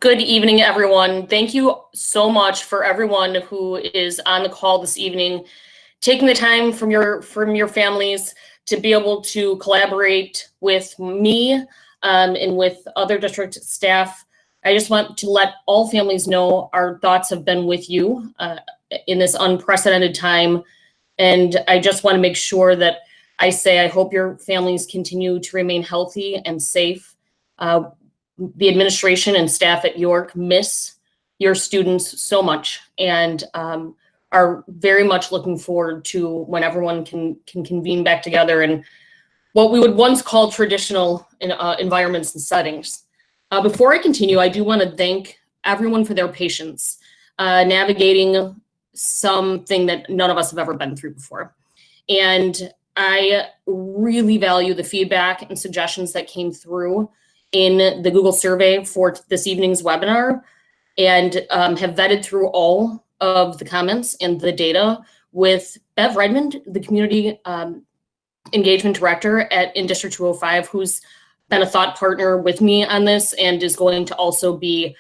Good evening, everyone. Thank you so much for everyone who is on the call this evening, taking the time from your families to be able to collaborate with me and with other district staff. I just want to let all families know our thoughts have been with you in this unprecedented time. And I just want to make sure that I say I hope your families continue to remain healthy and safe. The administration and staff at York miss your students so much and are very much looking forward to when everyone can convene back together in what we would once call traditional environments and settings. Before I continue, I do want to thank everyone for their patience navigating something that none of us have ever been through before. And I really value the feedback and suggestions that came through in the Google survey for this evening's webinar, and have vetted through all of the comments and the data with Bev Redmond, the community engagement director in District 205, who's been a thought partner with me on this and is going to also be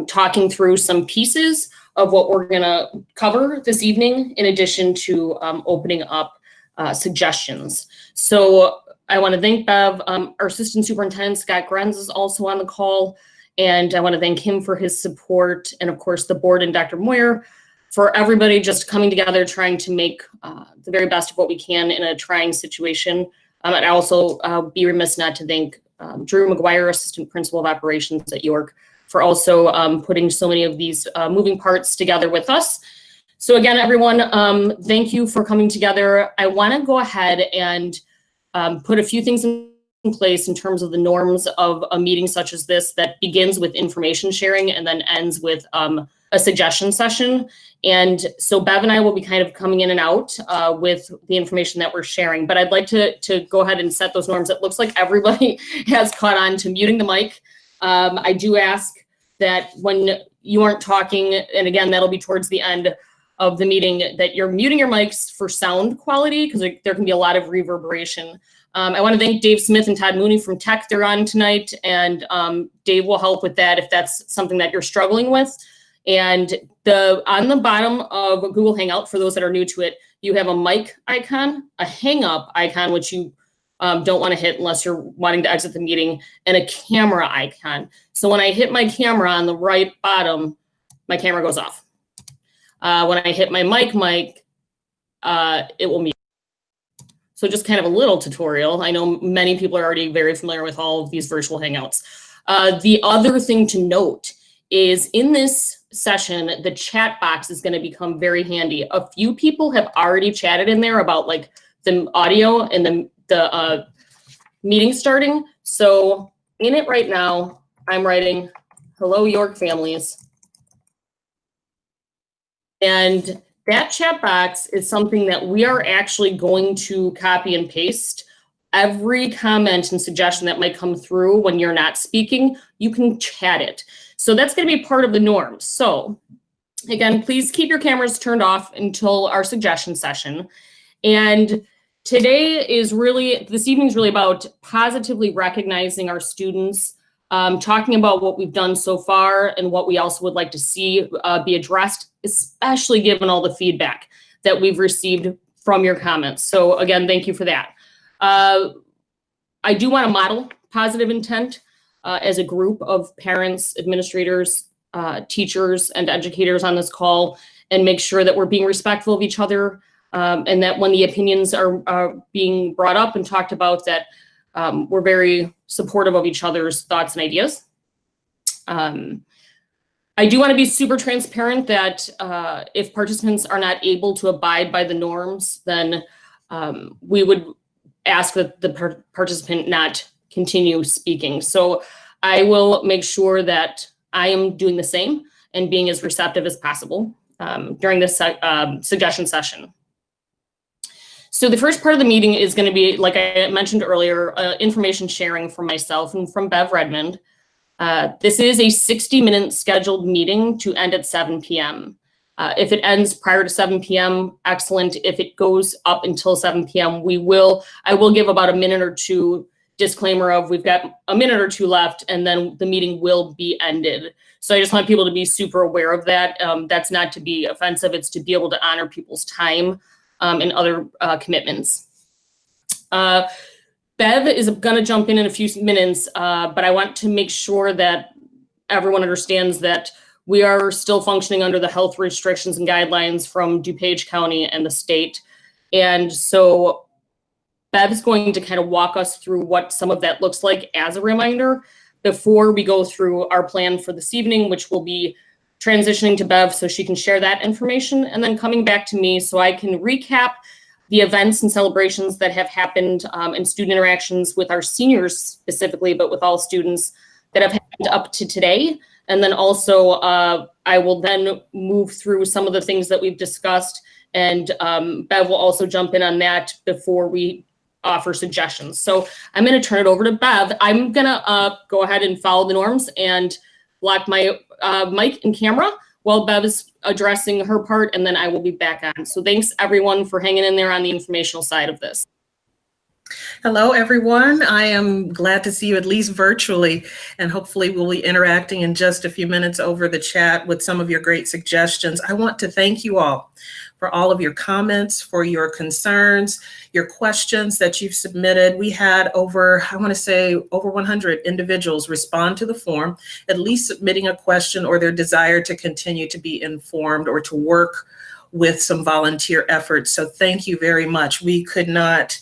talking through some pieces of what we're gonna cover this evening, in addition to opening up suggestions. So I want to thank Bev. Our Assistant Superintendent, Scott Grenz, is also on the call, and I want to thank him for his support, and of course the board and Dr. Moyer for everybody just coming together, trying to make the very best of what we can in a trying situation. And I also be remiss not to thank Drew McGuire, Assistant Principal of Operations at York, for also putting so many of these moving parts together with us. So again, everyone, thank you for coming together. I want to go ahead and put a few things in place in terms of the norms of a meeting such as this that begins with information sharing and then ends with a suggestion session. And so Bev and I will be kind of coming in and out with the information that we're sharing, but I'd like to go ahead and set those norms. It looks like everybody has caught on to muting the mic. I do ask that when you aren't talking, and again, that'll be towards the end of the meeting, that you're muting your mics for sound quality, because there can be a lot of reverberation. I want to thank Dave Smith and Todd Mooney from Tech. They're on tonight, and Dave will help with that if that's something that you're struggling with. And on the bottom of Google Hangout, for those that are new to it, you have a mic icon, a hang up icon, which you don't want to hit unless you're wanting to exit the meeting, and a camera icon. So when I hit my camera on the right bottom, my camera goes off. When I hit my mic, it will mute. So just kind of a little tutorial. I know many people are already very familiar with all of these virtual Hangouts. The other thing to note is in this session, the chat box is going to become very handy. A few people have already chatted in there about like the audio and the meeting starting. So in it right now, I'm writing, "Hello, York families." And that chat box is something that we are actually going to copy and paste. Every comment and suggestion that might come through when you're not speaking, you can chat it. So that's going to be part of the norms. So again, please keep your cameras turned off until our suggestion session. And this evening is really about positively recognizing our students, talking about what we've done so far and what we also would like to see be addressed, especially given all the feedback that we've received from your comments. So again, thank you for that. I do want to model positive intent as a group of parents, administrators, teachers, and educators on this call, and make sure that we're being respectful of each other, and that when the opinions are being brought up and talked about, that we're very supportive of each other's thoughts and ideas. I do want to be super transparent that if participants are not able to abide by the norms, then we would ask that the participant not continue speaking. So I will make sure that I am doing the same and being as receptive as possible during this suggestion session. So the first part of the meeting is going to be, like I mentioned earlier, information sharing from myself and from Bev Redmond. This is a 60-minute scheduled meeting to end at 7 p.m. If it ends prior to 7 p.m., excellent. If it goes up until 7 p.m., I will give about a minute or two disclaimer of we've got a minute or two left and then the meeting will be ended. So I just want people to be super aware of that. That's not to be offensive, it's to be able to honor people's time and other commitments. Bev is going to jump in a few minutes, but I want to make sure that everyone understands that we are still functioning under the health restrictions and guidelines from DuPage County and the state. And so Bev is going to kind of walk us through what some of that looks like as a reminder before we go through our plan for this evening, which will be transitioning to Bev so she can share that information, and then coming back to me so I can recap the events and celebrations that have happened and student interactions with our seniors specifically, but with all students that have happened up to today. And then also I will then move through some of the things that we've discussed, and Bev will also jump in on that before we offer suggestions. So I'm going to turn it over to Bev. I'm going to go ahead and follow the norms and block my mic and camera while Bev is addressing her part, and then I will be back on. So thanks everyone for hanging in there on the informational side of this. Hello, everyone. I am glad to see you at least virtually, and hopefully we'll be interacting in just a few minutes over the chat with some of your great suggestions. I want to thank you all for all of your comments, for your concerns, your questions that you've submitted. We had over 100 individuals respond to the form, at least submitting a question or their desire to continue to be informed or to work with some volunteer efforts. So thank you very much. We could not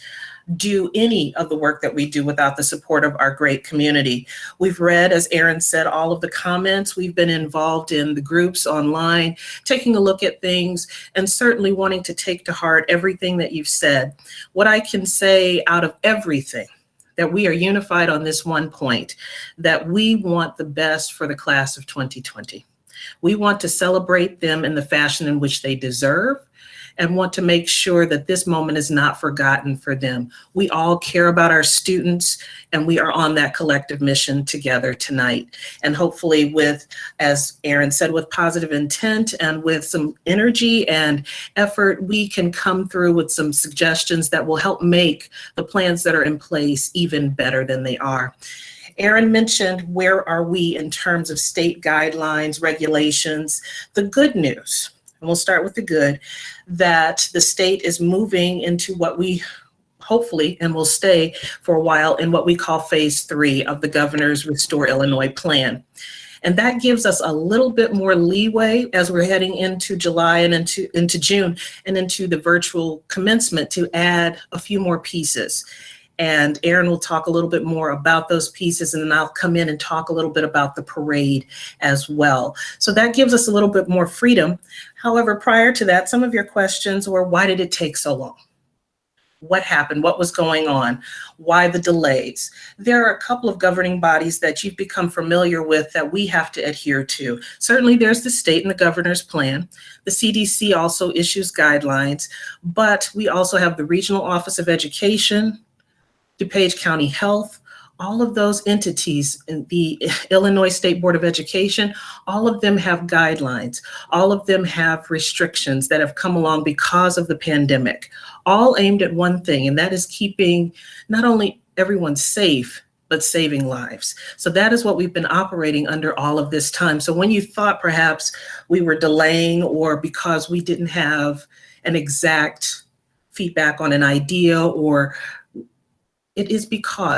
do any of the work that we do without the support of our great community. We've read, as Erin said, all of the comments. We've been involved in the groups online, taking a look at things, and certainly wanting to take to heart everything that you've said. What I can say out of everything, that we are unified on this one point, that we want the best for the class of 2020. We want to celebrate them in the fashion in which they deserve, and want to make sure that this moment is not forgotten for them. We all care about our students, and we are on that collective mission together tonight. And hopefully with, as Erin said, with positive intent and with some energy and effort, we can come through with some suggestions that will help make the plans that are in place even better than they are. Erin mentioned, where are we in terms of state guidelines, regulations? The good news, and we'll start with the good, that the state is moving into what we hopefully, and will stay for a while, in what we call phase 3 of the governor's Restore Illinois plan. And that gives us a little bit more leeway as we're heading into July and into June and into the virtual commencement to add a few more pieces. And Erin will talk a little bit more about those pieces, and then I'll come in and talk a little bit about the parade as well. So that gives us a little bit more freedom. However, prior to that, some of your questions were, why did it take so long? What happened? What was going on? Why the delays? There are a couple of governing bodies that you've become familiar with that we have to adhere to. Certainly there's the state and the governor's plan. The CDC also issues guidelines, but we also have the Regional Office of Education, DuPage County Health, all of those entities, in the Illinois State Board of Education, all of them have guidelines. All of them have restrictions that have come along because of the pandemic, all aimed at one thing, and that is keeping not only everyone safe, but saving lives. So that is what we've been operating under all of this time. So when you thought perhaps we were delaying, or because we didn't have an exact feedback on an idea, or it is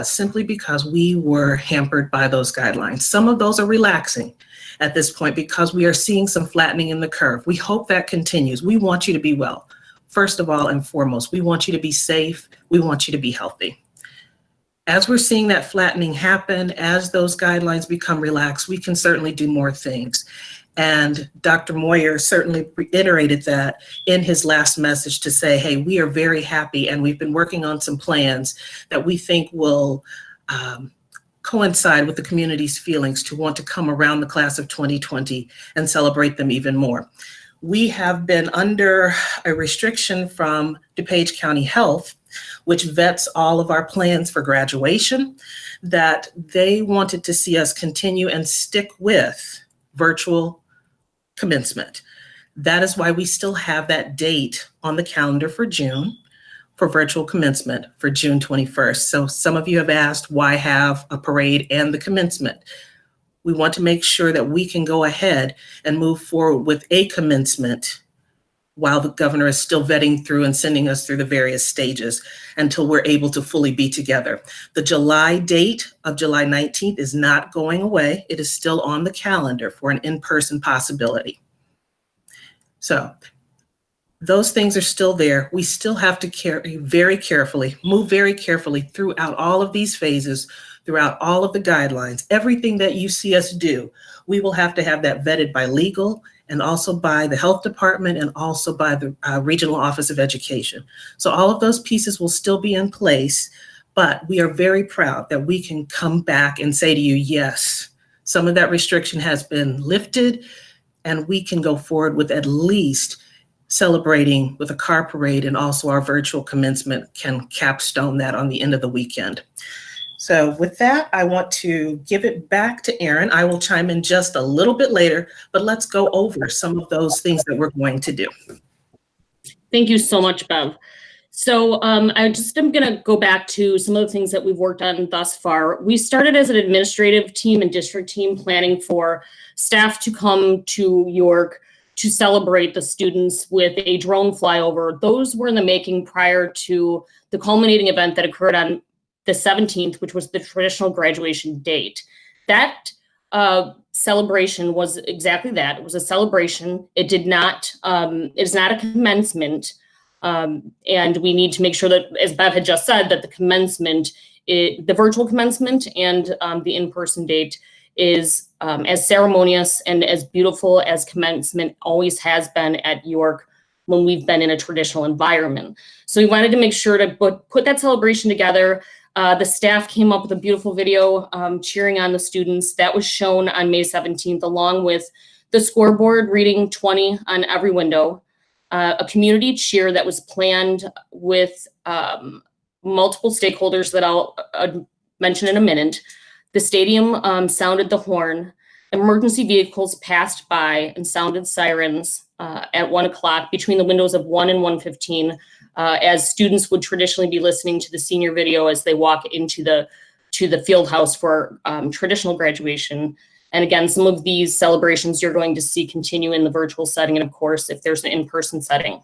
simply because we were hampered by those guidelines. Some of those are relaxing at this point because we are seeing some flattening in the curve. We hope that continues. We want you to be well. First of all and foremost, we want you to be safe. We want you to be healthy. As we're seeing that flattening happen, as those guidelines become relaxed, we can certainly do more things. And Dr. Moyer certainly reiterated that in his last message to say, hey, we are very happy, and we've been working on some plans that we think will coincide with the community's feelings to want to come around the class of 2020 and celebrate them even more. We have been under a restriction from DuPage County Health, which vets all of our plans for graduation, that they wanted to see us continue and stick with virtual commencement. That is why we still have that date on the calendar for June. for virtual commencement for June 21st. So some of you have asked, why have a parade and the commencement? We want to make sure that we can go ahead and move forward with a commencement while the governor is still vetting through and sending us through the various stages until we're able to fully be together. The July date of July 19th is not going away. It is still on the calendar for an in-person possibility. So those things are still there. We still have to move very carefully throughout all of these phases, throughout all of the guidelines. Everything that you see us do, we will have to have that vetted by legal and also by the health department and also by the Regional Office of Education. So all of those pieces will still be in place, but we are very proud that we can come back and say to you, yes, some of that restriction has been lifted and we can go forward with at least celebrating with a car parade, and also our virtual commencement can capstone that on the end of the weekend. So with that, I want to give it back to Erin. I will chime in just a little bit later, but let's go over some of those things that we're going to do. Thank you so much, Bev. So I'm going to go back to some of the things that we've worked on thus far. We started as an administrative team and district team planning for staff to come to York to celebrate the students with a drone flyover. Those were in the making prior to the culminating event that occurred on the 17th, which was the traditional graduation date. That celebration was exactly that. It was a celebration. It is not a commencement. And we need to make sure that, as Bev had just said, that the commencement, the virtual commencement and the in-person date is as ceremonious and as beautiful as commencement always has been at York when we've been in a traditional environment. So we wanted to make sure to put that celebration together. The staff came up with a beautiful video cheering on the students. That was shown on May 17th, along with the scoreboard reading 20 on every window, a community cheer that was planned with multiple stakeholders that I'll mention in a minute. The stadium sounded the horn. Emergency vehicles passed by and sounded sirens at 1 o'clock between the windows of 1 and 1:15, as students would traditionally be listening to the senior video as they walk into the field house for traditional graduation. And again, some of these celebrations you're going to see continue in the virtual setting, and of course, if there's an in-person setting.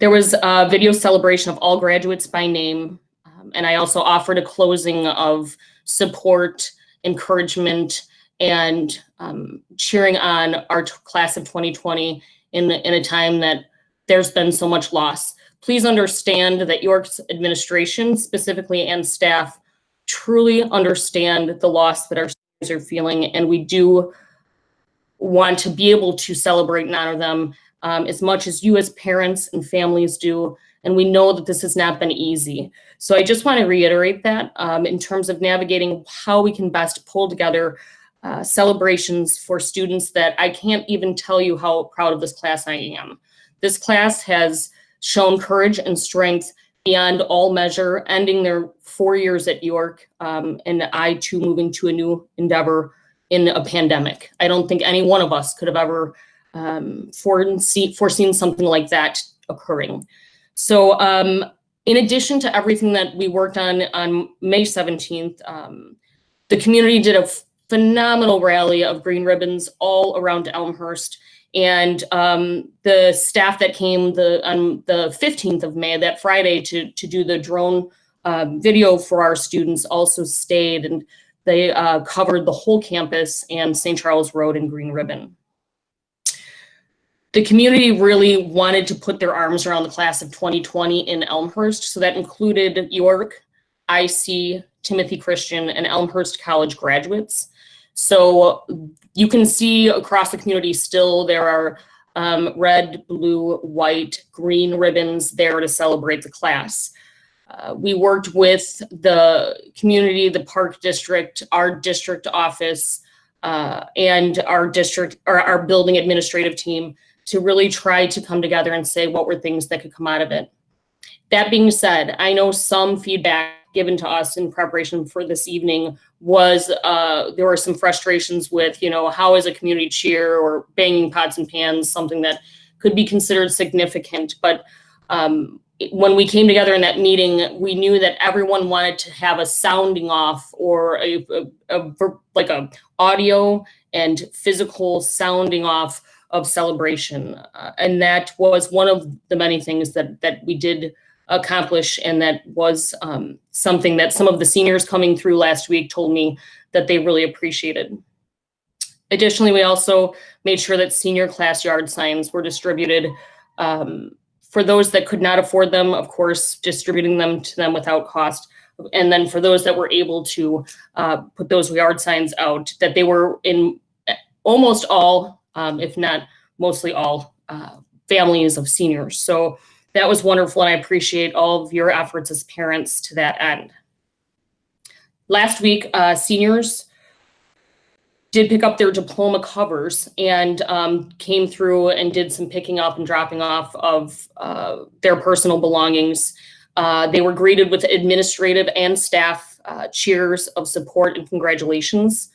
There was a video celebration of all graduates by name, and I also offered a closing of support, encouragement, and cheering on our class of 2020 in a time that there's been so much loss. Please understand that York's administration specifically and staff truly understand the loss that our students are feeling, and we do want to be able to celebrate and honor them as much as you as parents and families do. And we know that this has not been easy. So I just want to reiterate that in terms of navigating how we can best pull together celebrations for students that I can't even tell you how proud of this class I am. This class has shown courage and strength beyond all measure, ending their 4 years at York, and I too moving to a new endeavor in a pandemic. I don't think any one of us could have ever foreseen something like that occurring. So in addition to everything that we worked on May 17th, the community did a phenomenal rally of green ribbons all around Elmhurst. And the staff that came on the 15th of May, that Friday, to do the drone video for our students also stayed, and they covered the whole campus and St. Charles Road in green ribbon. The community really wanted to put their arms around the class of 2020 in Elmhurst, so that included York, IC, Timothy Christian, and Elmhurst College graduates. So you can see across the community still there are red, blue, white, green ribbons there to celebrate the class. We worked with the community, the Park District, our district office, and our building administrative team to really try to come together and say what were things that could come out of it. That being said, I know some feedback given to us in preparation for this evening was there were some frustrations with, how is a community cheer or banging pots and pans something that could be considered significant. But when we came together in that meeting, we knew that everyone wanted to have a sounding off, or like a audio and physical sounding off of celebration. And that was one of the many things that we did accomplish. And that was something that some of the seniors coming through last week told me that they really appreciated. Additionally, we also made sure that senior class yard signs were distributed. For those that could not afford them, of course, distributing them to them without cost. And then for those that were able to put those yard signs out, that they were in almost all, if not mostly all, families of seniors. So that was wonderful, and I appreciate all of your efforts as parents to that end. Last week, seniors did pick up their diploma covers and came through and did some picking up and dropping off of their personal belongings. They were greeted with administrative and staff cheers of support and congratulations.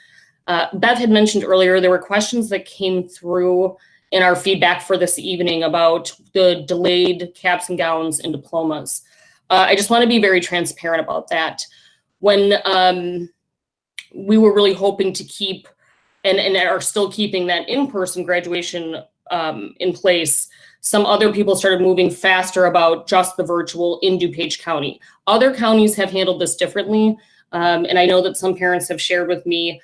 Beth had mentioned earlier, there were questions that came through in our feedback for this evening about the delayed caps and gowns and diplomas. I just want to be very transparent about that. When we were really hoping to keep and are still keeping that in-person graduation in place, some other people started moving faster about just the virtual in DuPage County. Other counties have handled this differently. And I know that some parents have shared with me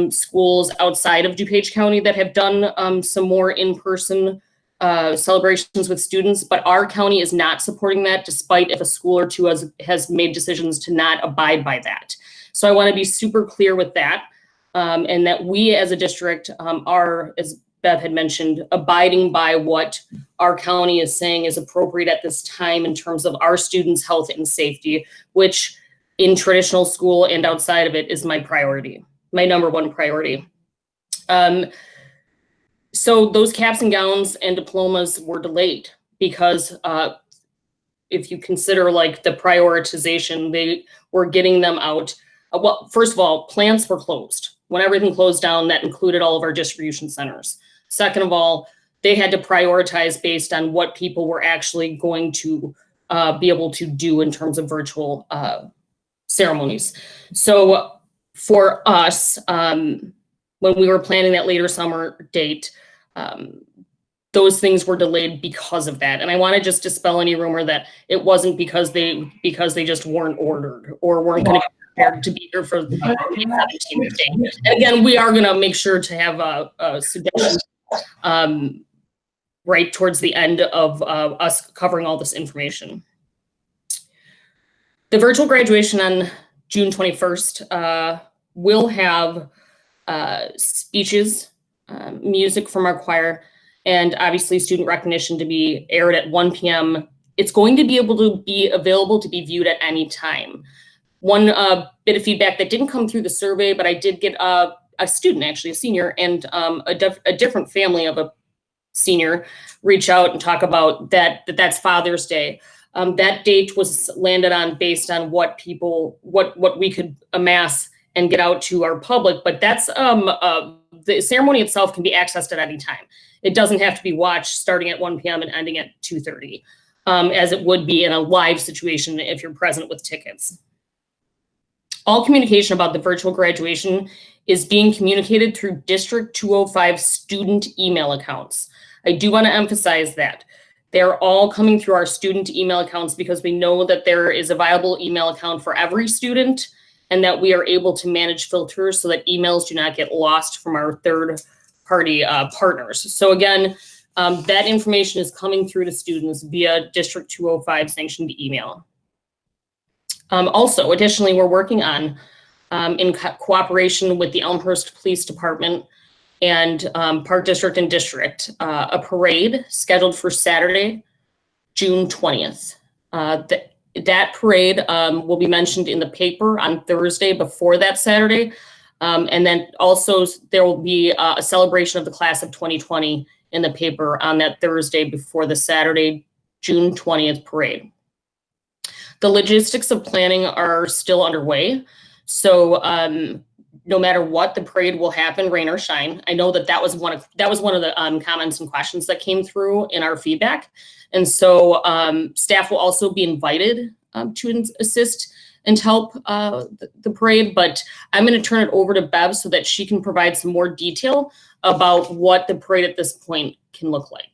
schools outside of DuPage County that have done some more in-person celebrations with students, but our county is not supporting that, despite if a school or two has made decisions to not abide by that. So I want to be super clear with that, and that we as a district are, as Bev had mentioned, abiding by what our county is saying is appropriate at this time in terms of our students' health and safety, which in traditional school and outside of it is my priority, my number one priority. So those caps and gowns and diplomas were delayed because if you consider like the prioritization, they were getting them out. Well, first of all, plants were closed. When everything closed down, that included all of our distribution centers. Second of all, they had to prioritize based on what people were actually going to be able to do in terms of virtual ceremonies. So for us, when we were planning that later summer date, those things were delayed because of that. And I want to just dispel any rumor that it wasn't because they just weren't ordered or weren't going to be prepared to be here for the 17th day. And again, we are going to make sure to have a suggestion right towards the end of us covering all this information. The virtual graduation on June 21st will have speeches, music from our choir, and obviously student recognition to be aired at 1 p.m. It's going to be able to be available to be viewed at any time. One bit of feedback that didn't come through the survey, but I did get a student, actually a senior, and a different family of a senior reach out and talk about that's Father's Day. That date was landed on based on what we could amass and get out to our public, but that's the ceremony itself can be accessed at any time. It doesn't have to be watched starting at 1 p.m. and ending at 2:30, as it would be in a live situation if you're present with tickets. All communication about the virtual graduation is being communicated through District 205 student email accounts. I do want to emphasize that. They're all coming through our student email accounts because we know that there is a viable email account for every student, and that we are able to manage filters so that emails do not get lost from our third-party partners. So again, that information is coming through to students via District 205 sanctioned email. Also, additionally, we're working on, in cooperation with the Elmhurst Police Department and Park District and District, a parade scheduled for Saturday, June 20th. That parade will be mentioned in the paper on Thursday before that Saturday. And then also there will be a celebration of the class of 2020 in the paper on that Thursday before the Saturday, June 20th parade. The logistics of planning are still underway. So no matter what, the parade will happen, rain or shine. I know that was one of the comments and questions that came through in our feedback. And so staff will also be invited to assist and help the parade, but I'm going to turn it over to Bev so that she can provide some more detail about what the parade at this point can look like.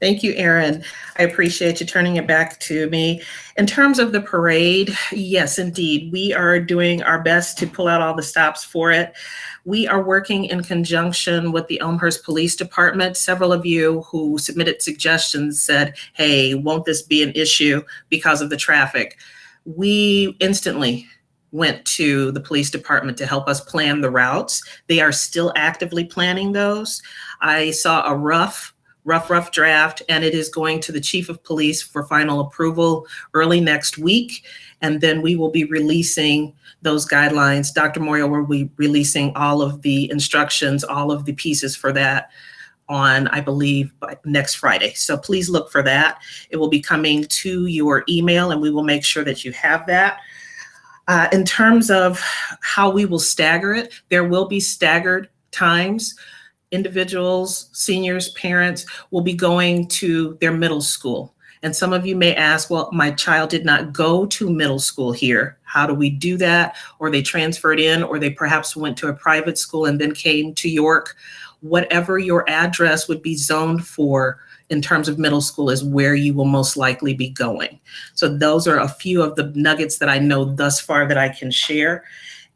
Thank you, Erin. I appreciate you turning it back to me. In terms of the parade, yes, indeed, we are doing our best to pull out all the stops for it. We are working in conjunction with the Elmhurst Police Department. Several of you who submitted suggestions said, hey, won't this be an issue because of the traffic? We instantly went to the police department to help us plan the routes. They are still actively planning those. I saw a rough draft, and it is going to the chief of police for final approval early next week. And then we will be releasing those guidelines. Dr. Moyer will be releasing all of the instructions, all of the pieces for that on, I believe, by next Friday. So please look for that. It will be coming to your email, and we will make sure that you have that. In terms of how we will stagger it, there will be staggered times. Individuals, seniors, parents will be going to their middle school. And some of you may ask, well, my child did not go to middle school here. How do we do that? Or they transferred in, or they perhaps went to a private school and then came to York. Whatever your address would be zoned for in terms of middle school is where you will most likely be going. So those are a few of the nuggets that I know thus far that I can share.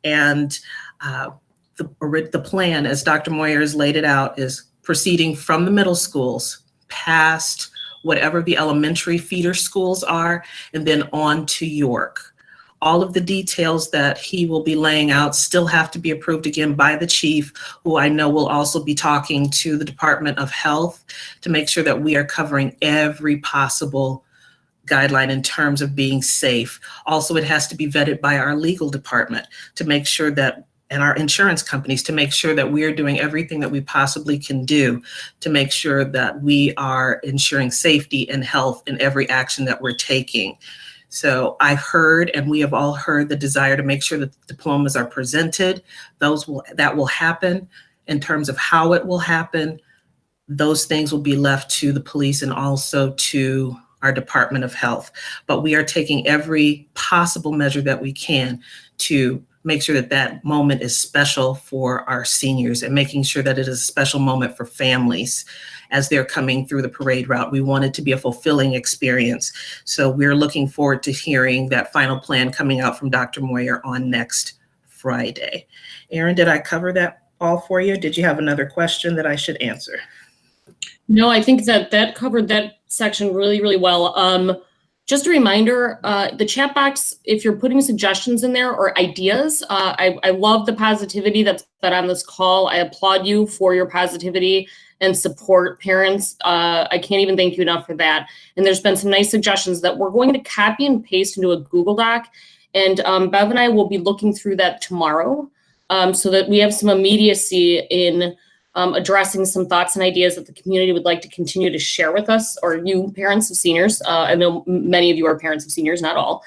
And the plan, as Dr. Moyer has laid it out, is proceeding from the middle schools past whatever the elementary feeder schools are, and then on to York. All of the details that he will be laying out still have to be approved again by the chief, who I know will also be talking to the Department of Health to make sure that we are covering every possible guideline in terms of being safe. Also, it has to be vetted by our legal department to make sure that, and our insurance companies, to make sure that we are doing everything that we possibly can do to make sure that we are ensuring safety and health in every action that we're taking. So I've heard, and we have all heard, the desire to make sure that the diplomas are presented. That will happen. In terms of how it will happen, those things will be left to the police and also to our Department of Health. But we are taking every possible measure that we can to make sure that that moment is special for our seniors, and making sure that it is a special moment for families as they're coming through the parade route. We want it to be a fulfilling experience. So we're looking forward to hearing that final plan coming out from Dr. Moyer on next Friday. Erin, did I cover that all for you? Did you have another question that I should answer? No, I think that covered that section really, really well. Just a reminder, the chat box, if you're putting suggestions in there or ideas, I love the positivity that's been on this call. I applaud you for your positivity and support, parents. I can't even thank you enough for that. And there's been some nice suggestions that we're going to copy and paste into a Google Doc. And Bev and I will be looking through that tomorrow so that we have some immediacy in addressing some thoughts and ideas that the community would like to continue to share with us, or you parents of seniors. I know many of you are parents of seniors, not all.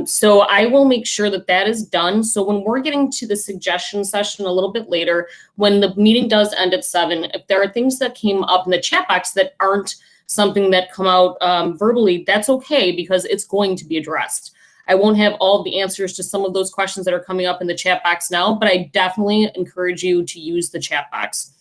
So I will make sure that that is done. So when we're getting to the suggestion session a little bit later, when the meeting does end at 7, if there are things that came up in the chat box that aren't something that come out verbally, that's okay, because it's going to be addressed. I won't have all of the answers to some of those questions that are coming up in the chat box now, but I definitely encourage you to use the chat box.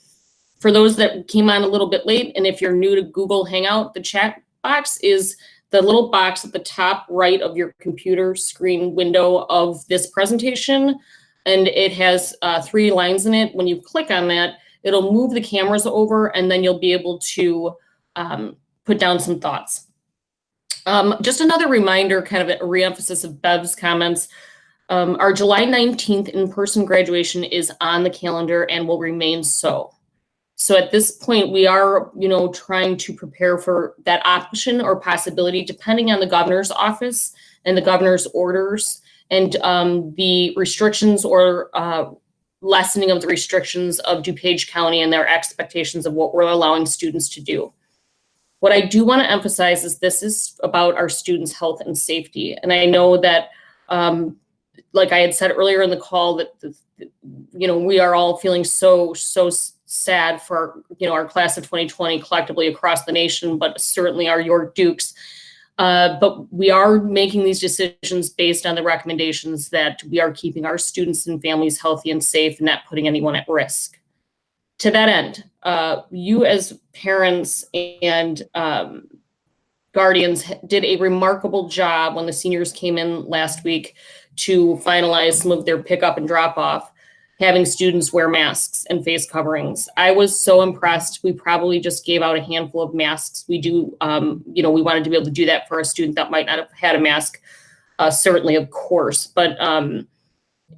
For those that came on a little bit late, and if you're new to Google Hangout, the chat box is the little box at the top right of your computer screen window of this presentation, and it has 3 lines in it. When you click on that, it'll move the cameras over, and then you'll be able to put down some thoughts. Just another reminder, kind of a reemphasis of Bev's comments. Our July 19th in-person graduation is on the calendar and will remain so. So at this point, we are, trying to prepare for that option or possibility, depending on the governor's office and the governor's orders and the restrictions or lessening of the restrictions of DuPage County and their expectations of what we're allowing students to do. What I do want to emphasize is this is about our students' health and safety. And I know that like I had said earlier in the call, that we are all feeling so sad for our class of 2020 collectively across the nation, but certainly our York Dukes. But we are making these decisions based on the recommendations that we are keeping our students and families healthy and safe and not putting anyone at risk. To that end, you as parents and guardians did a remarkable job when the seniors came in last week to finalize some of their pickup and drop off, having students wear masks and face coverings. I was so impressed. We probably just gave out a handful of masks. We do, we wanted to be able to do that for a student that might not have had a mask, certainly, of course. But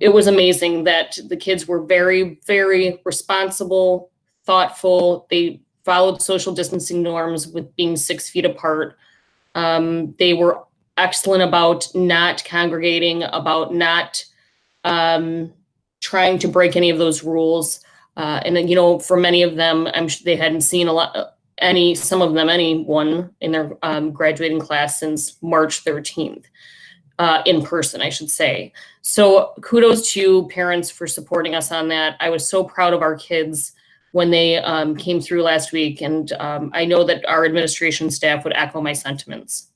it was amazing that the kids were very, very responsible, thoughtful. They followed social distancing norms with being 6 feet apart. They were excellent about not congregating, about not trying to break any of those rules. And for many of them, I'm sure they hadn't seen anyone in their graduating class since March 13th, in person, I should say. So kudos to parents for supporting us on that. I was so proud of our kids when they came through last week. And I know that our administration staff would echo my sentiments.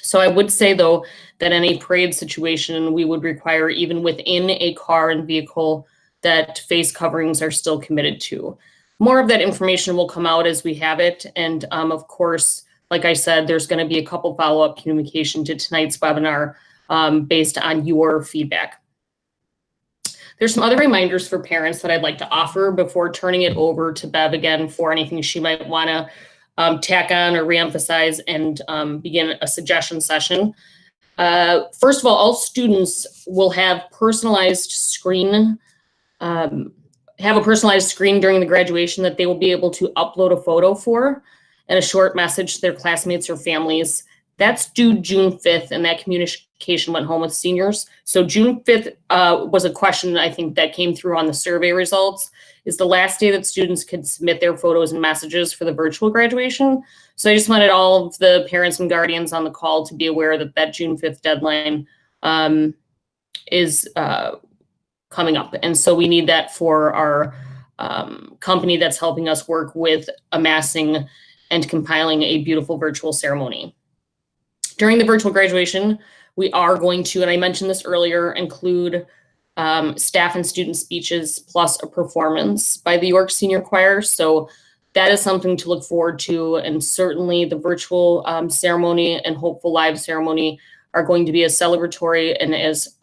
So I would say, though, that in a parade situation, we would require, even within a car and vehicle, that face coverings are still committed to. More of that information will come out as we have it. And of course, like I said, there's going to be a couple follow-up communication to tonight's webinar based on your feedback. There's some other reminders for parents that I'd like to offer before turning it over to Bev again for anything she might want to tack on or reemphasize and begin a suggestion session. First of all students will have a personalized screen during the graduation that they will be able to upload a photo for and a short message to their classmates or families. That's due June 5th, and that communication went home with seniors. So June 5th was a question, I think, that came through on the survey results, is the last day that students could submit their photos and messages for the virtual graduation. So I just wanted all of the parents and guardians on the call to be aware that that June 5th deadline is coming up. And so we need that for our company that's helping us work with amassing and compiling a beautiful virtual ceremony. During the virtual graduation, we are going to, and I mentioned this earlier, include staff and student speeches plus a performance by the York Senior Choir. So that is something to look forward to. And certainly the virtual ceremony and hopeful live ceremony are going to be as celebratory and as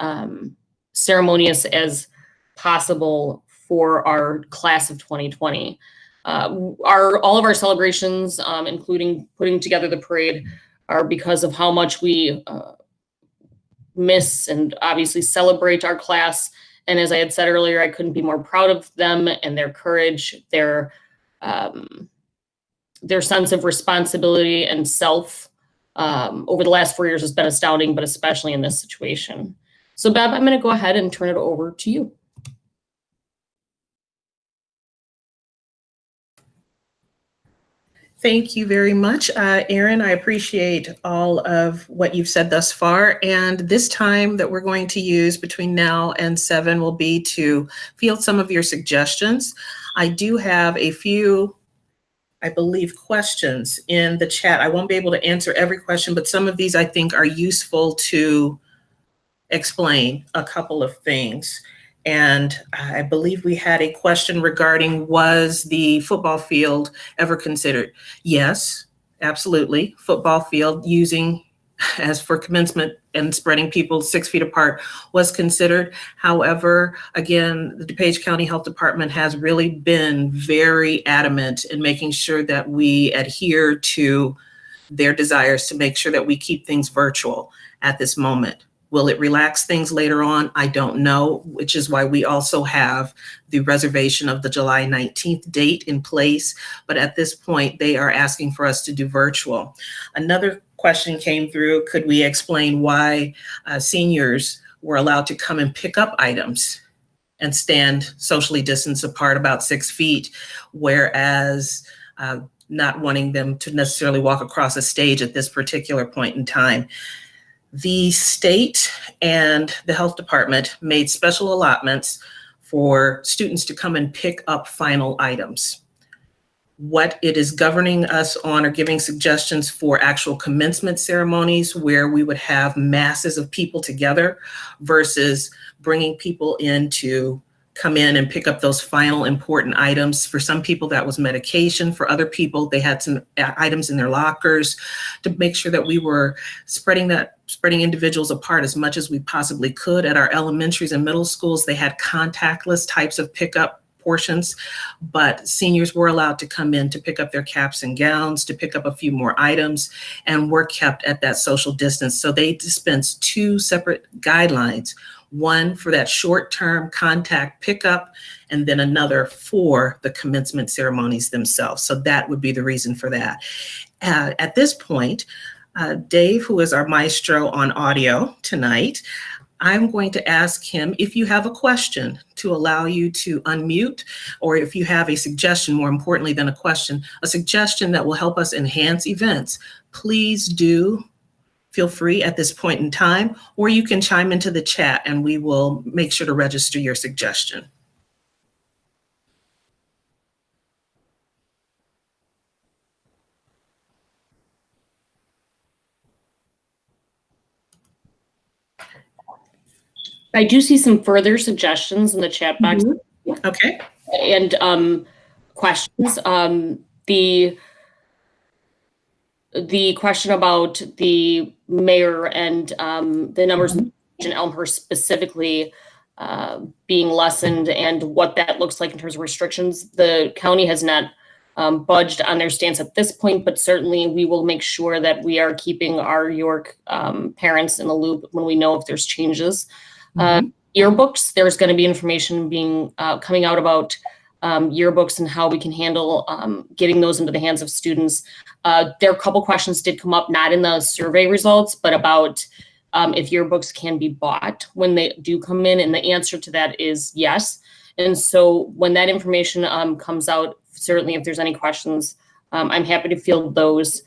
ceremonious as possible for our class of 2020. All of our celebrations, including putting together the parade, are because of how much we miss and obviously celebrate our class. And as I had said earlier, I couldn't be more proud of them and their courage, their sense of responsibility and self over the last 4 years has been astounding, but especially in this situation. So Bev, I'm going to go ahead and turn it over to you. Thank you very much, Erin. I appreciate all of what you've said thus far. And this time that we're going to use between now and 7 will be to field some of your suggestions. I do have a few, I believe, questions in the chat. I won't be able to answer every question, but some of these I think are useful to explain a couple of things. And I believe we had a question regarding, was the football field ever considered? Yes, absolutely. Football field using as for commencement and spreading people 6 feet apart was considered. However, again, the DuPage County Health Department has really been very adamant in making sure that we adhere to their desires to make sure that we keep things virtual at this moment. Will it relax things later on? I don't know, which is why we also have the reservation of the July 19th date in place. But at this point, they are asking for us to do virtual. Another question came through, could we explain why seniors were allowed to come and pick up items and stand socially distanced apart about 6 feet, whereas not wanting them to necessarily walk across a stage at this particular point in time? The state and the health department made special allotments for students to come and pick up final items. What it is governing us on or giving suggestions for actual commencement ceremonies where we would have masses of people together versus bringing people in to come in and pick up those final important items. For some people, that was medication. For other people, they had some items in their lockers to make sure that we were spreading individuals apart as much as we possibly could. At our elementaries and middle schools, they had contactless types of pickup portions, but seniors were allowed to come in to pick up their caps and gowns, to pick up a few more items, and were kept at that social distance. So they dispensed two separate guidelines, one for that short-term contact pickup, and then another for the commencement ceremonies themselves. So that would be the reason for that. At this point, Dave, who is our maestro on audio tonight, I'm going to ask him if you have a question to allow you to unmute, or if you have a suggestion, more importantly than a question, a suggestion that will help us enhance events. Please do feel free at this point in time, or you can chime into the chat and we will make sure to register your suggestion. I do see some further suggestions in the chat box. Mm-hmm. Okay. And questions. The question about the mayor and the numbers in Elmhurst specifically being lessened and what that looks like in terms of restrictions. The county has not budged on their stance at this point, but certainly we will make sure that we are keeping our York parents in the loop when we know if there's changes. Yearbooks, there's going to be information being coming out about yearbooks and how we can handle getting those into the hands of students. There are a couple questions did come up, not in the survey results, but about if yearbooks can be bought when they do come in, and the answer to that is yes. And so when that information comes out, certainly if there's any questions, I'm happy to field those.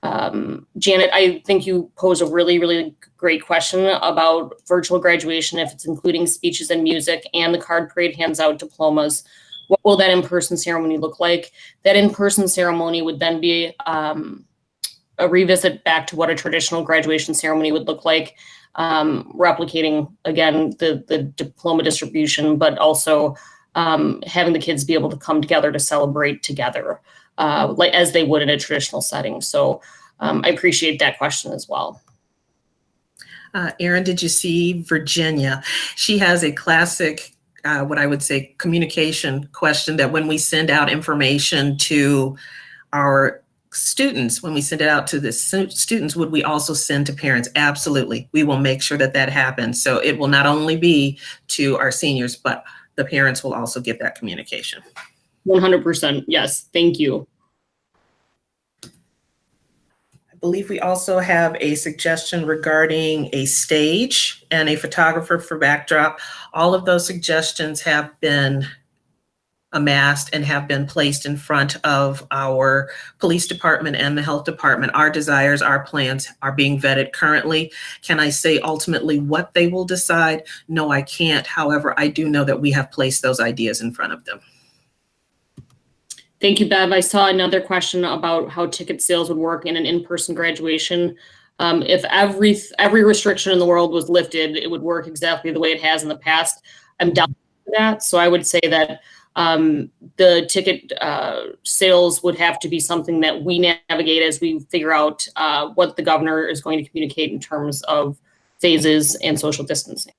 Janet, I think you pose a really, really great question about virtual graduation, if it's including speeches and music and the card parade hands out diplomas. What will that in-person ceremony look like? That in-person ceremony would then be a revisit back to what a traditional graduation ceremony would look like, replicating, again, the diploma distribution, but also having the kids be able to come together to celebrate together, like as they would in a traditional setting. So I appreciate that question as well. Erin, did you see Virginia? She has a classic, what I would say, communication question that when we send out information to our students, when we send it out to the students, would we also send to parents? Absolutely. We will make sure that that happens. So it will not only be to our seniors, but the parents will also get that communication. 100%. Yes. Thank you. I believe we also have a suggestion regarding a stage and a photographer for backdrop. All of those suggestions have been amassed and have been placed in front of our police department and the health department. Our desires, our plans are being vetted currently. Can I say ultimately what they will decide? No, I can't. However, I do know that we have placed those ideas in front of them. Thank you, Bev. I saw another question about how ticket sales would work in an in-person graduation. If every restriction in the world was lifted, it would work exactly the way it has in the past. I'm down for that. So I would say that the ticket sales would have to be something that we navigate as we figure out what the governor is going to communicate in terms of phases and social distancing.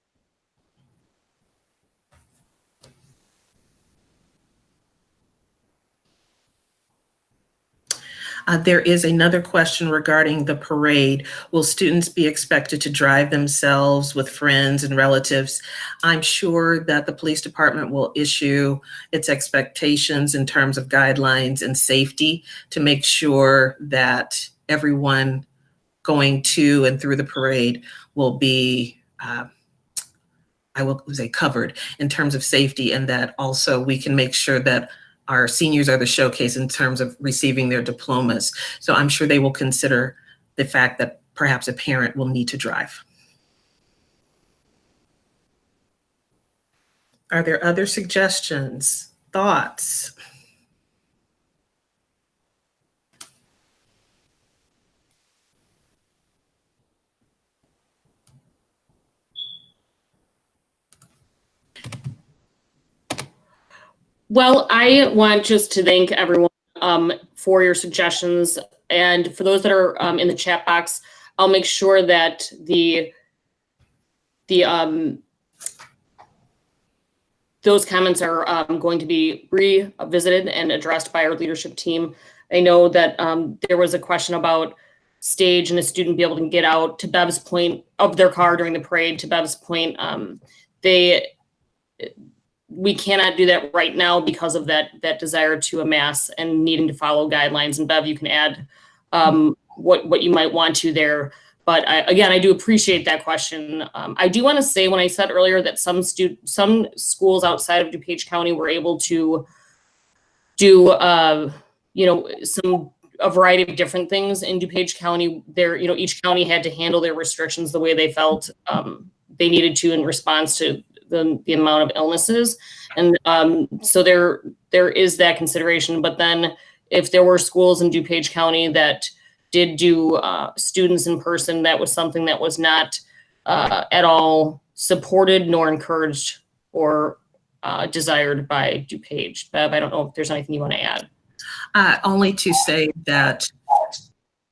There is another question regarding the parade. Will students be expected to drive themselves with friends and relatives? I'm sure that the police department will issue its expectations in terms of guidelines and safety to make sure that everyone going to and through the parade will be, I will say, covered in terms of safety, and that also we can make sure that our seniors are the showcase in terms of receiving their diplomas. So I'm sure they will consider the fact that perhaps a parent will need to drive. Are there other suggestions, thoughts? Well, I want just to thank everyone for your suggestions, and for those that are in the chat box, I'll make sure that those comments are going to be revisited and addressed by our leadership team. I know that there was a question about stage and a student be able to get out, to Bev's point, of their car during the parade. To Bev's point, we cannot do that right now because of that desire to amass and needing to follow guidelines. And Bev, you can add what you might want to there. But again, I do appreciate that question. I do want to say, when I said earlier that some schools outside of DuPage County were able to do a variety of different things in DuPage County. Each county had to handle their restrictions the way they felt they needed to in response to the amount of illnesses. And so there is that consideration. But then if there were schools in DuPage County that did do students in person, that was something that was not at all supported nor encouraged or desired by DuPage. Bev, I don't know if there's anything you want to add. Only to say that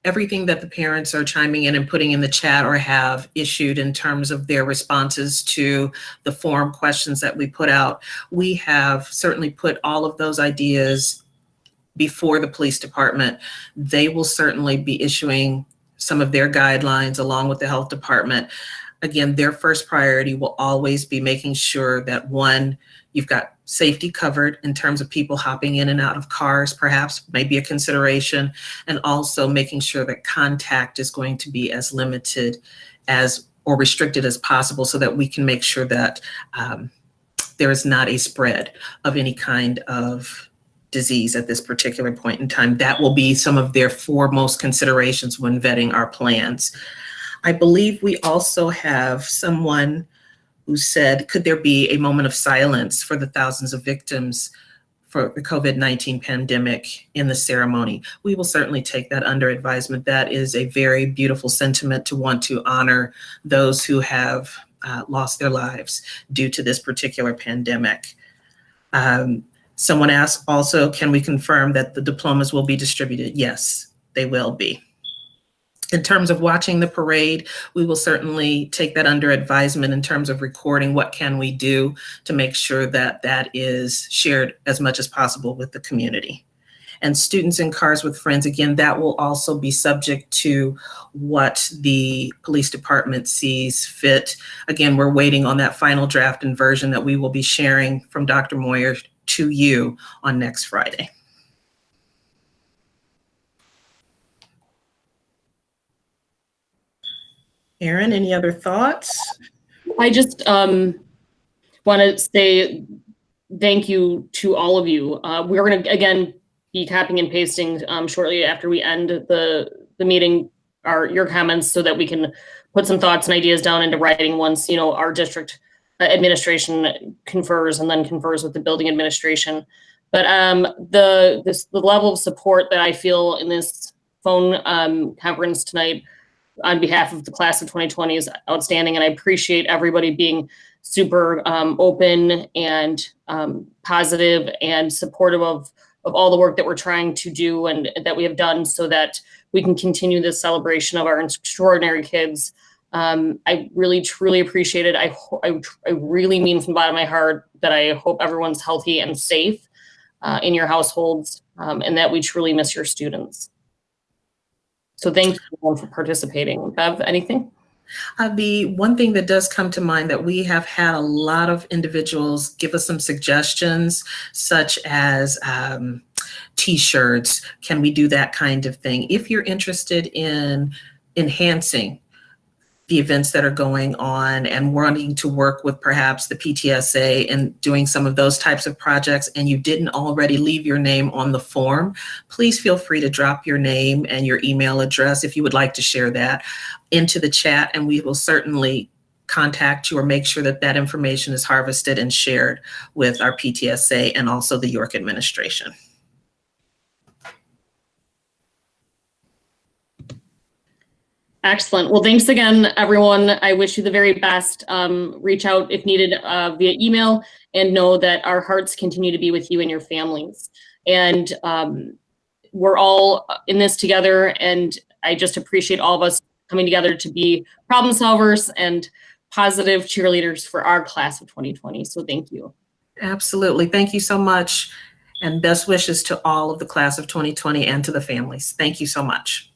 everything that the parents are chiming in and putting in the chat or have issued in terms of their responses to the forum questions that we put out, we have certainly put all of those ideas before the police department. They will certainly be issuing some of their guidelines along with the health department. Again, their first priority will always be making sure that, one, you've got safety covered in terms of people hopping in and out of cars, perhaps maybe a consideration, and also making sure that contact is going to be as limited as or restricted as possible, so that we can make sure that there is not a spread of any kind of disease at this particular point in time. That will be some of their foremost considerations when vetting our plans. I believe we also have someone who said, could there be a moment of silence for the thousands of victims for the COVID-19 pandemic in the ceremony? We will certainly take that under advisement. That is a very beautiful sentiment, to want to honor those who have lost their lives due to this particular pandemic. Someone asked also, can we confirm that the diplomas will be distributed? Yes, they will be. In terms of watching the parade, we will certainly take that under advisement in terms of recording. What can we do to make sure that that is shared as much as possible with the community? And students in cars with friends, again, that will also be subject to what the police department sees fit. Again, we're waiting on that final draft and version that we will be sharing from Dr. Moyer to you on next Friday. Erin, any other thoughts? I just want to say thank you to all of you. We're going to, again, be copying and pasting shortly after we end the meeting your comments, so that we can put some thoughts and ideas down into writing once our district administration confers and then confers with the building administration. But the level of support that I feel in this phone conference tonight on behalf of the class of 2020 is outstanding, and I appreciate everybody being super open and positive and supportive of all the work that we're trying to do and that we have done, so that we can continue this celebration of our extraordinary kids. I really, truly appreciate it. I really mean from the bottom of my heart that I hope everyone's healthy and safe in your households, and that we truly miss your students. So thank you everyone for participating. Bev, anything? The one thing that does come to mind, that we have had a lot of individuals give us some suggestions, such as T-shirts. Can we do that kind of thing? If you're interested in enhancing the events that are going on and wanting to work with perhaps the PTSA and doing some of those types of projects, and you didn't already leave your name on the form, please feel free to drop your name and your email address if you would like to share that into the chat, and we will certainly contact you or make sure that that information is harvested and shared with our PTSA and also the York administration. Excellent. Well, thanks again, everyone. I wish you the very best. Reach out if needed via email, and know that our hearts continue to be with you and your families. And we're all in this together, and I just appreciate all of us coming together to be problem solvers and positive cheerleaders for our class of 2020. So thank you. Absolutely. Thank you so much. And best wishes to all of the class of 2020 and to the families. Thank you so much.